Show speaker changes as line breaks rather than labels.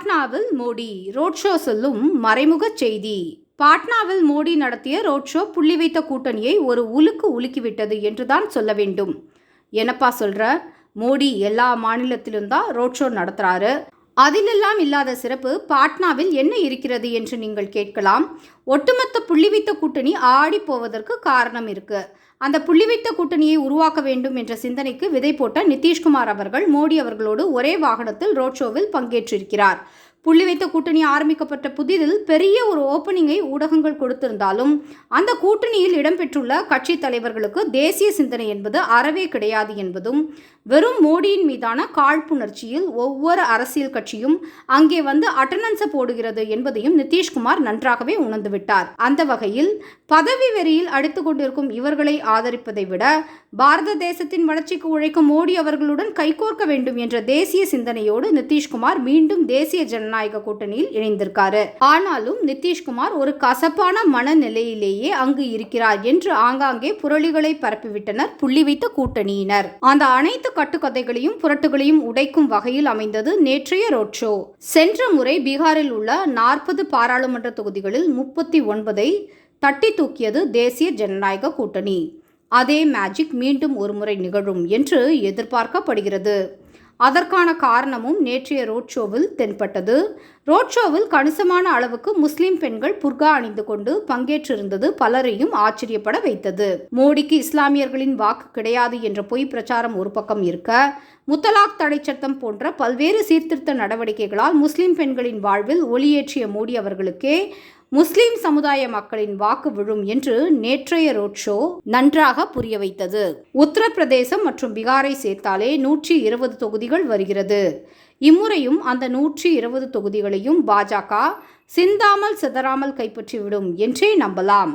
பாட்னாவில் Modi road show சொல்லும் மறைமுக செய்தி. பாட்னாவில் மோடி நடத்திய ரோட் ஷோ புள்ளி வைத்த கூட்டணியை ஒரு உலுக்கு உலுக்கிவிட்டது என்றுதான் சொல்ல வேண்டும். என்னப்பா சொல்ற? மோடி எல்லா மாநிலத்திலும் தான் ரோட் ஷோ நடத்துறாரு. அதிலெல்லாம் இல்லாத சிறப்பு பாட்னாவில் என்ன இருக்கிறது என்று நீங்கள் கேட்கலாம். ஒட்டுமொத்த புள்ளி வைத்த கூட்டணி ஆடி போவதற்கு காரணம் இருக்கு. அந்த புள்ளி வைத்த கூட்டணியை உருவாக்க வேண்டும் என்ற சிந்தனைக்கு விதை போட்ட நிதிஷ்குமார் அவர்கள் மோடி அவர்களோடு ஒரே வாகனத்தில் ரோட் ஷோவில் பங்கேற்றிருக்கிறார். புள்ளி வைத்த கூட்டணி ஆரம்பிக்கப்பட்ட புதிதில் பெரிய ஒரு ஓப்பனிங்கை ஊடகங்கள் கொடுத்திருந்தாலும் அந்த கூட்டணியில் இடம்பெற்றுள்ள கட்சி தலைவர்களுக்கு தேசிய சிந்தனை என்பது அறவே கிடையாது என்பதும், வெறும் மோடியின் மீதான காழ்ப்புணர்ச்சியில் ஒவ்வொரு அரசியல் கட்சியும் அங்கே வந்து அட்டண்டன்ஸை போடுகிறது என்பதையும் நிதிஷ்குமார் நன்றாகவே உணர்ந்துவிட்டார். அந்த வகையில் பதவி வெறியில் அடித்துக் கொண்டிருக்கும் இவர்களை ஆதரிப்பதை விட பாரத தேசத்தின் வளர்ச்சிக்கு உழைக்கும் மோடி அவர்களுடன் கைகோர்க்க வேண்டும் என்ற தேசிய சிந்தனையோடு நிதிஷ்குமார் மீண்டும் தேசிய ஜனநாயக கூட்டணியில் இணைந்திருக்காரு. ஆனாலும் நிதிஷ்குமார் ஒரு கசப்பான மனநிலையிலேயே அங்கு இருக்கிறார் என்று ஆங்காங்கே புரளிகளை பரப்பிவிட்டனர் புள்ளி வைத்த கூட்டணியினர். அந்த அனைத்து கட்டுக்கதைகளையும் புரட்டுகளையும் உடைக்கும் வகையில் அமைந்தது நேற்றைய ரோட் ஷோ. சென்ற முறை பீகாரில் உள்ள 40 பாராளுமன்ற தொகுதிகளில் 39ஐ தட்டி தூக்கியது தேசிய ஜனநாயக கூட்டணி. அதே மேஜிக் மீண்டும் ஒருமுறை நிகழும் என்று எதிர்பார்க்கப்படுகிறது. அதற்கான காரணமும் நேற்றைய ரோட் ஷோவில் தென்பட்டது. ரோட் ஷோவில் கணிசமான அளவுக்கு முஸ்லிம் பெண்கள் புர்கா அணிந்து கொண்டு பங்கேற்றிருந்தது பலரையும் ஆச்சரியப்பட வைத்தது. மோடிக்கு இஸ்லாமியர்களின் வாக்கு கிடையாது என்ற பொய் பிரச்சாரம் ஒரு பக்கம் இருக்க, முத்தலாக் தடை சட்டம் போன்ற பல்வேறு சீர்திருத்த நடவடிக்கைகளால் முஸ்லிம் பெண்களின் வாழ்வில் ஒளியேற்றிய மோடி அவர்களுக்கே முஸ்லிம் சமுதாய மக்களின் வாக்கு விழும் என்று நேற்றைய ரோட் ஷோ நன்றாக புரிய வைத்தது. உத்தரப்பிரதேசம் மற்றும் பீகாரை சேர்த்தாலே 120 தொகுதிகள் வருகிறது. இம்முறையும் அந்த 120 தொகுதிகளையும் பாஜக சிந்தாமல் சிதறாமல் கைப்பற்றிவிடும் என்றே நம்பலாம்.